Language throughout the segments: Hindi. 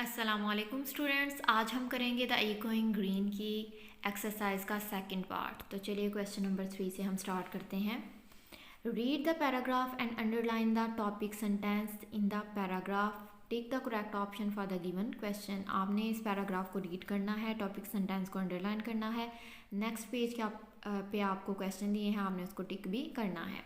अस्सलामुअलैकुम स्टूडेंट्स, आज हम करेंगे द इकोइंग ग्रीन की एक्सरसाइज का सेकंड पार्ट। तो चलिए क्वेश्चन नंबर 3 से हम स्टार्ट करते हैं। Read the paragraph and underline the topic sentence in the paragraph, take the correct option for the given question. आपने इस पैराग्राफ को रीड करना है, टॉपिक सेंटेंस को अंडरलाइन करना है। नेक्स्ट पेज के पे आपको क्वेश्चन दिए हैं, आपने उसको टिक भी करना है।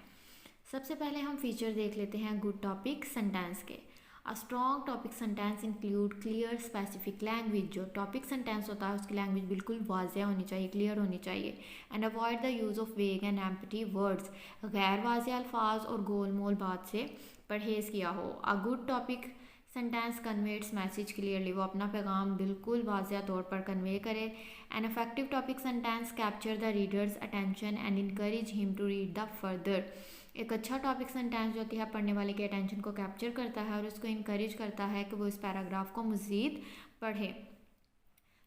सबसे पहले हम फीचर देख लेते हैं गुड टॉपिक सेंटेंस के। A strong topic sentence include clear specific language. जो टॉपिक सेंटेंस होता है उसकी लैंग्वेज बिल्कुल वाज़ेह होनी चाहिए, क्लियर होनी चाहिए। And avoid the use of वेग एंड एम्प्टी वर्ड्स। गैर वाज़ेह अल्फाज और गोल मोल बात से परहेज़ किया हो। A good topic sentence conveys message clearly. वो अपना पैगाम बिल्कुल वाज़ेह तौर पर कन्वे करे। An effective topic sentence capture the reader's attention and encourage him to read the further. एक अच्छा टॉपिक सेंटेंस जो होती है पढ़ने वाले के अटेंशन को कैप्चर करता है और उसको इनकरेज करता है कि वो इस पैराग्राफ को मज़ीद पढ़े।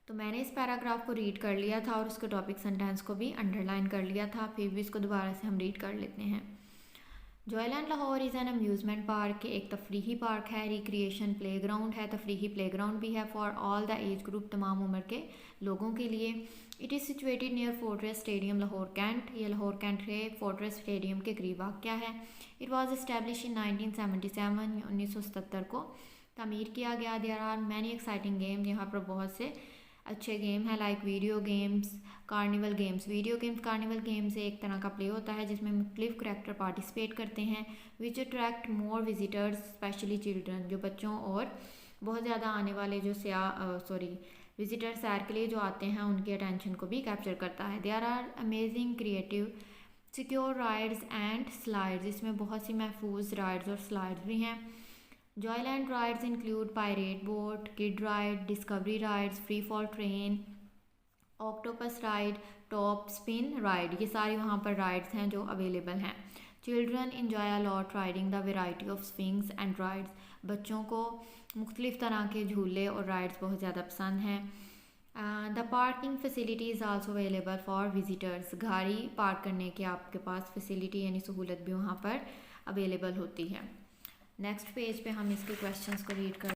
तो मैंने इस पैराग्राफ को रीड कर लिया था और उसके टॉपिक सेंटेंस को भी अंडरलाइन कर लिया था, फिर भी इसको दोबारा से हम रीड कर लेते हैं। Joyland Lahore is an amusement park, एक तफरीही पार्क है। रिक्रिएशन प्लेग्राउंड है, तफरीही प्लेग्राउंड भी है। For all the age group, तमाम उम्र के लोगों के लिए। It is situated near fortress stadium Lahore cantt. ये लाहौर कैंट के फोर्ट्रेस स्टेडियम के करीब वाक़या है। इट वॉज इस्टेब्लिश इन 1977, 1977 को तामीर किया गया। There are many exciting game, यहाँ पर बहुत से अच्छे गेम है like video games, carnival games. Video games carnival games एक तरह का प्ले होता है जिसमें मुख्तलिफ करैक्टर पार्टिसिपेट करते हैं। Which attract more visitors specially children. जो बच्चों और बहुत ज़्यादा आने वाले जो विजिटर सैर के लिए जो आते हैं उनकी अटेंशन को भी कैप्चर करता है। There are amazing creative secure rides and slides. इसमें बहुत सी महफूज राइड्स और स्लाइड्स भी हैं। Joyland rides include pirate boat, kid ride, discovery rides, free fall train, octopus ride, top spin ride. ये सारी वहाँ पर राइड्स हैं जो अवेलेबल हैं। Children enjoy a lot riding the variety of swings and rides. बच्चों को मुख्तलिफ तरह के झूले और राइड्स बहुत ज़्यादा पसंद हैं। The parking facility is also available for visitors. गाड़ी पार्क करने की आपके पास फैसिलिटी यानी सहूलत भी वहाँ पर अवेलेबल होती है। नेक्स्ट पेज पे हम इसके क्वेश्चंस को रीड कर।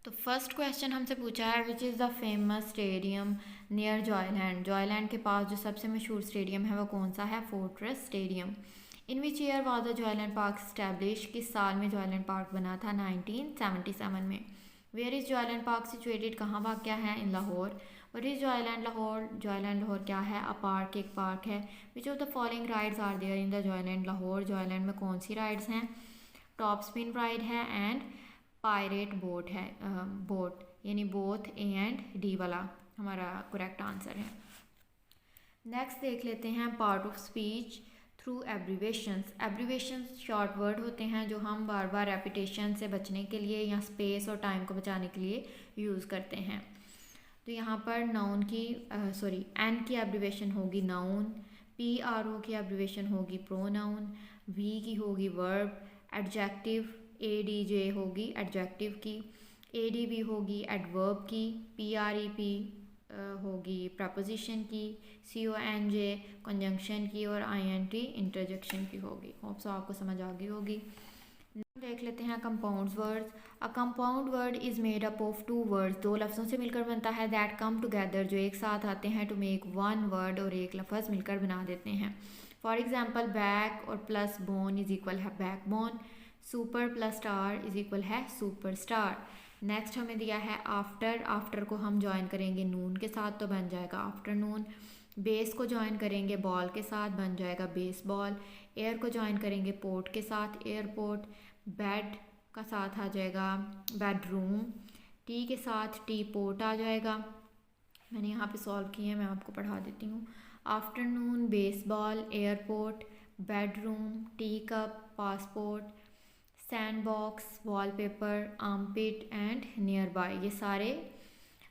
तो फर्स्ट क्वेश्चन हमसे पूछा है which is the famous stadium near Joyland. Joyland के पास जो सबसे मशहूर स्टेडियम है वो कौन सा है? Fortress Stadium. In which year was the Joyland park establish. किस साल में जॉयलैंड पार्क बना था? 1977 में। Where is Joyland park situated, कहाँ वाक़या है? In Lahore. What is Joyland Lahore. Joyland Lahore क्या है? अ पार्क, एक पार्क है। Which of the following rides are there in the Joyland Lahore. Joyland में कौन सी राइड्स हैं? टॉप स्पिन राइड है एंड पायरेट बोट है। बोट यानी बोथ ए एंड डी वाला हमारा करेक्ट आंसर है। नेक्स्ट देख लेते हैं part of speech through abbreviations. Abbreviations short word होते हैं जो हम बार बार रेपिटेशन से बचने के लिए या स्पेस और टाइम को बचाने के लिए यूज़ करते हैं। तो यहाँ पर नाउन की एन की एब्रीवेशन होगी नाउन, पी आर ओ की एब्रीवेशन होगी प्रोनाउन, वी की होगी verb, adjective A D J होगी एडजेक्टिव की, ए डी बी होगी एडवर्ब की, पी आर ई पी होगी प्रपोजिशन की, सी ओ एन जे कंजंक्शन की और आई एन टी इंटरजेक्शन की होगी। होप सो आपको समझ आ गई होगी। देख लेते हैं compound words. A compound word is made up of two words. दो लफ्ज़ों से मिलकर बनता है। दैट कम टुगेदर, जो एक साथ आते हैं टू मेक वन वर्ड, और एक लफ्ज़ मिलकर बना देते हैं। फॉर एग्जाम्पल बैक और प्लस बोन इज इक्वल है back bone. Super plus star is equal है सुपर स्टार। नेक्स्ट हमें दिया है आफ्टर। आफ्टर को हम ज्वाइन करेंगे नून के साथ तो बन जाएगा आफ्टरनून। बेस को ज्वाइन करेंगे बॉल के साथ बन जाएगा बेसबॉल। एयर को ज्वाइन करेंगे पोर्ट के साथ एयरपोर्ट। बेड का साथ आ जाएगा बेडरूम। टी के साथ टी पोर्ट आ जाएगा। मैंने यहाँ पे सॉल्व किए हैं, मैं आपको पढ़ा देती हूँ। Afternoon, baseball, airport, bedroom, tea cup, passport, sandbox, wallpaper, armpit and near by. ये सारे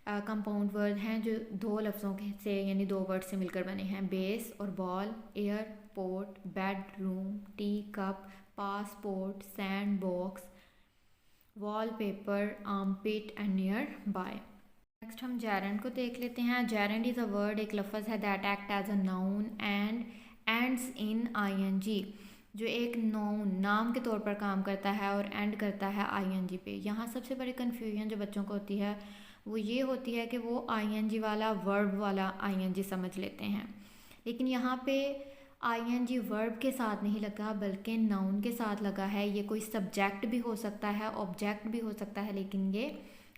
कंपाउंड वर्ड हैं जो दो लफ्ज़ों के से यानी दो वर्ड से मिलकर बने हैं। बेस और ball, airport, bedroom, tea cup, passport, sand box, wallpaper, armpit and near by. Next हम जेरेंड को देख लेते हैं। जेरेंड इज़ अ वर्ड, एक लफ्ज़ है that act as a noun and ends in I N G. जो एक नाउन नाम के तौर पर काम करता है और एंड करता है आईएनजी पे। यहाँ सबसे बड़ी कन्फ्यूजन जो बच्चों को होती है वो ये होती है कि वो आईएनजी वाला वर्ब वाला आईएनजी समझ लेते हैं, लेकिन यहाँ पे आईएनजी वर्ब के साथ नहीं लगा बल्कि नाउन के साथ लगा है। ये कोई सब्जेक्ट भी हो सकता है, ऑब्जेक्ट भी हो सकता है, लेकिन ये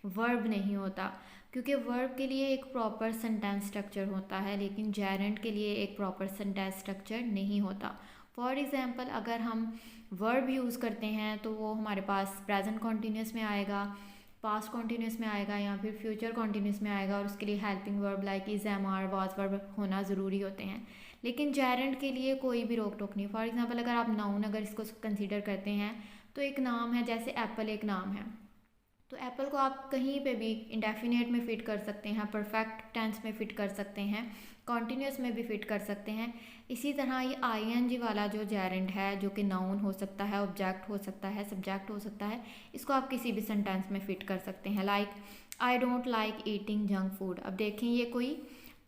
वर्ब नहीं होता, क्योंकि वर्ब के लिए एक प्रॉपर सेंटेंस स्ट्रक्चर होता है लेकिन जेरेंट के लिए एक प्रॉपर सेंटेंस स्ट्रक्चर नहीं होता। फॉर एग्ज़ाम्पल अगर हम वर्ब यूज़ करते हैं तो वो हमारे पास प्रेजेंट कॉन्टीन्यूस में आएगा, पास्ट कॉन्टीन्यूस में आएगा या फिर फ्यूचर कॉन्टीन्यूस में आएगा, और उसके लिए helping verb like is, am, are, was verb होना ज़रूरी होते हैं। लेकिन जेरेंट के लिए कोई भी रोक टोक नहीं। फॉर एग्ज़ाम्पल अगर आप नाउन अगर इसको कंसिडर करते हैं तो एक नाम है, जैसे एप्पल एक नाम है, तो एप्पल को आप कहीं पे भी इंडेफिनेट में फ़िट कर सकते हैं, परफेक्ट टेंस में फ़िट कर सकते हैं, कॉन्टीन्यूस में भी फ़िट कर सकते हैं। इसी तरह ये आईएनजी वाला जो जेरेंट है, जो कि नाउन हो सकता है, ऑब्जेक्ट हो सकता है, सब्जेक्ट हो सकता है, इसको आप किसी भी सेंटेंस में फ़िट कर सकते हैं। Like I don't like eating junk food. अब देखें ये कोई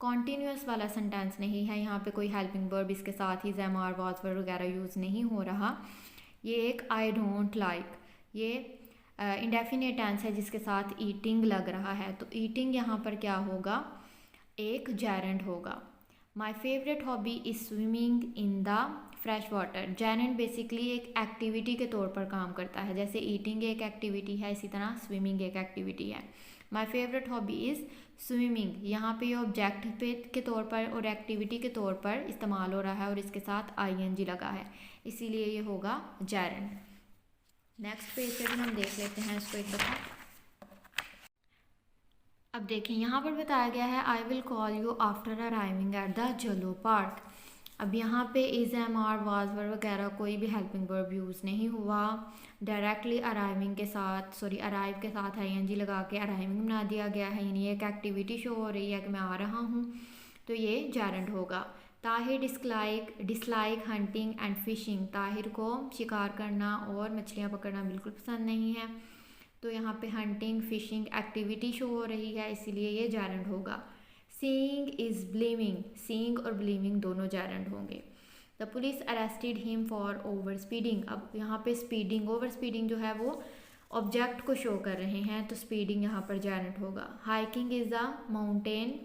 कॉन्टीन्यूस वाला सेंटेंस नहीं है, यहाँ पे कोई हेल्पिंग वर्ब इसके साथ ही एम, आर, वाज वर्ब वगैरह यूज़ नहीं हो रहा। ये एक आई डोंट लाइक, ये इंडेफिनेट टेंस है जिसके साथ ईटिंग लग रहा है, तो ईटिंग यहाँ पर क्या होगा, एक जेरेंट होगा। My favourite hobby is swimming in the fresh water. Geraint basically एक एक्टिविटी के तौर पर काम करता है, जैसे ईटिंग एक एक्टिविटी है इसी तरह स्विमिंग एक एक्टिविटी है। My favourite hobby is swimming, यहाँ पे ऑब्जेक्ट पे के तौर पर और एक्टिविटी के तौर पर इस्तेमाल हो रहा है और इसके साथ आईएनजी लगा है, इसीलिए ये होगा जेरेंट। नेक्स्ट पेज पे भी हम देख लेते हैं इसको एक दफ़ा। अब देखें यहाँ पर बताया गया है I will call you after arriving at the Jallo park. अब यहाँ पे is, am, are, was verb वगैरह कोई भी हेल्पिंग वर्ब यूज़ नहीं हुआ, डायरेक्टली अराइविंग के साथ अराइव के साथ आईएनजी लगा के अराइविंग बना दिया गया है, यानी एक एक्टिविटी शो हो रही है कि मैं आ रहा हूँ, तो ये जेरेंट होगा। Tahir dislike hunting and fishing. Tahir को शिकार करना और मछलियाँ पकड़ना बिल्कुल पसंद नहीं है, तो यहाँ पे हंटिंग फिशिंग एक्टिविटी शो हो रही है, इसीलिए ये जेरेंट होगा। सीइंग इज़ ब्लीमिंग, सीइंग और ब्लीमिंग दोनों जेरेंट होंगे। The police arrested him for over speeding. अब यहाँ पे स्पीडिंग, ओवर स्पीडिंग जो है वो ऑब्जेक्ट को शो कर रहे हैं, तो स्पीडिंग यहाँ पर जेरेंट होगा। Hiking is the mountain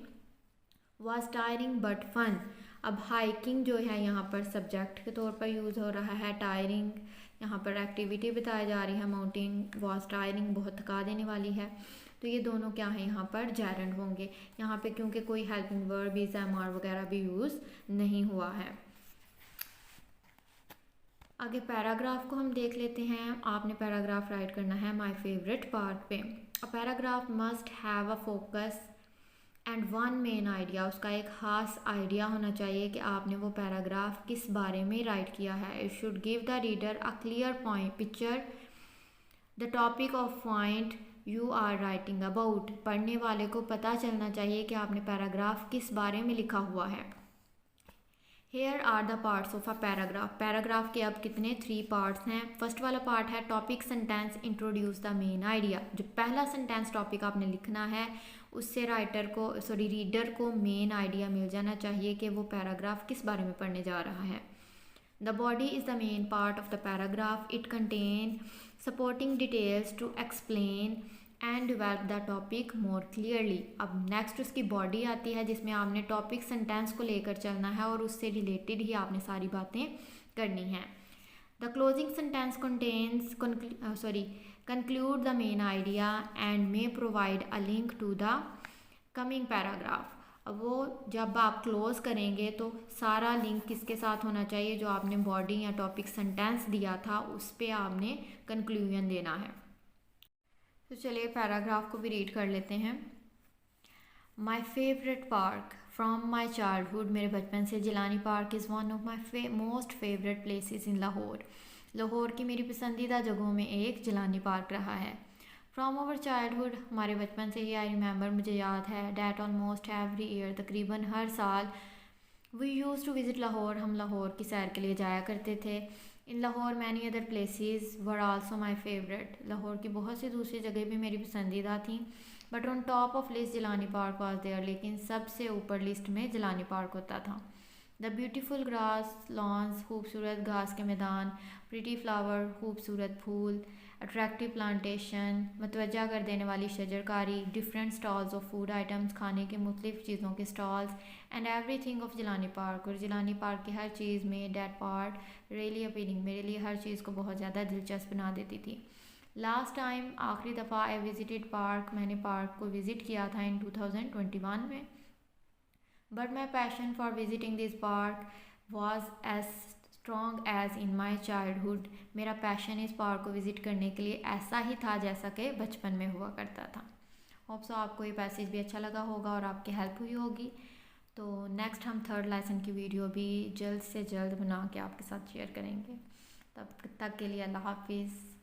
was tiring but fun. अब हाइकिंग जो है यहाँ पर सब्जेक्ट के तौर पर यूज़ हो रहा है, टायरिंग यहाँ पर एक्टिविटी बताई जा रही है, माउंटेन वाज टायरिंग बहुत थका देने वाली है, तो ये दोनों क्या है यहाँ पर जेरेंट होंगे। यहाँ पे क्योंकि कोई helping verb is, am, are वगैरह भी यूज़ नहीं हुआ है। आगे पैराग्राफ को हम देख लेते हैं। आपने पैराग्राफ राइट करना है माय फेवरेट पार्ट पे। A paragraph must have a focus and one main idea. उसका एक खास आइडिया होना चाहिए कि आपने वो पैराग्राफ किस बारे में राइट किया है। It should give the reader a clear point picture the topic of point you are writing about. पढ़ने वाले को पता चलना चाहिए कि आपने पैराग्राफ किस बारे में लिखा हुआ है। Here are the parts of a paragraph. Paragraph के अब कितने 3 पार्ट्स हैं। फर्स्ट वाला पार्ट है topic sentence introduce the main idea. जो पहला सेंटेंस टॉपिक आपने लिखना है उससे रीडर को मेन आइडिया मिल जाना चाहिए कि वो पैराग्राफ किस बारे में पढ़ने जा रहा है। The body is the main part of the paragraph. It contain supporting details to explain and develop the topic more clearly. अब नेक्स्ट उसकी बॉडी आती है जिसमें आपने टॉपिक सेंटेंस को लेकर चलना है और उससे रिलेटेड ही आपने सारी बातें करनी हैं। The closing sentence conclude the main idea and may provide a link to the coming paragraph। अब वो जब आप क्लोज करेंगे तो सारा लिंक किसके साथ होना चाहिए, जो आपने बॉडी या टॉपिक सेंटेंस दिया था उस पर आपने कंक्लूजन देना है। तो चलिए पैराग्राफ को भी रीड कर लेते हैं। My favourite park from my childhood. मेरे बचपन से Jilani park is one of my most favourite places in Lahore. Lahore की मेरी पसंदीदा जगहों में एक जिलानी पार्क रहा है। फ्रॉम आवर चाइल्डहुड, हमारे बचपन से ही, आई रिमेंबर, मुझे याद है, डैट ऑलमोस्ट एवरी ईयर, तकरीबन हर साल, we use to visit Lahore, हम लाहौर की सैर के लिए जाया करते थे। In Lahore many other places were also my favourite. Lahore की बहुत सी दूसरी जगह भी मेरी पसंदीदा थी, but on top of list Jilani park was there. लेकिन सबसे ऊपर लिस्ट में जिलानी पार्क होता था। द ब्यूटीफुल ग्रास लॉन्स, खूबसूरत घास के मैदान, प्रीटी फ्लावर, खूबसूरत फूल, अट्रैक्टिव प्लांटेशन, मतवज्जा कर देने वाली शजरकारी, different stalls of food items, खाने के मुख्तलिफ चीज़ों के stalls, and everything of Jilani park, और जिलानी पार्क की हर चीज़ में डैट पार्ट रियली अपीलिंग, मेरे लिए हर चीज़ को बहुत ज़्यादा दिलचस्प बना देती थी। लास्ट टाइम आखिरी दफ़ा आई विजिटेड पार्क, मैंने पार्क को विज़िट किया था इन 2021 में, but my passion for visiting this park was as strong as in my childhood. मेरा पैशन इस पार्क को विज़िट करने के लिए ऐसा ही था जैसा कि बचपन में हुआ करता था। होप सो आपको ये पैसेज भी अच्छा लगा होगा और आपकी हेल्प हुई होगी। तो नेक्स्ट हम थर्ड लेसन की वीडियो भी जल्द से जल्द बना के आपके साथ शेयर करेंगे। तब तक के लिए अल्लाह हाफिज़।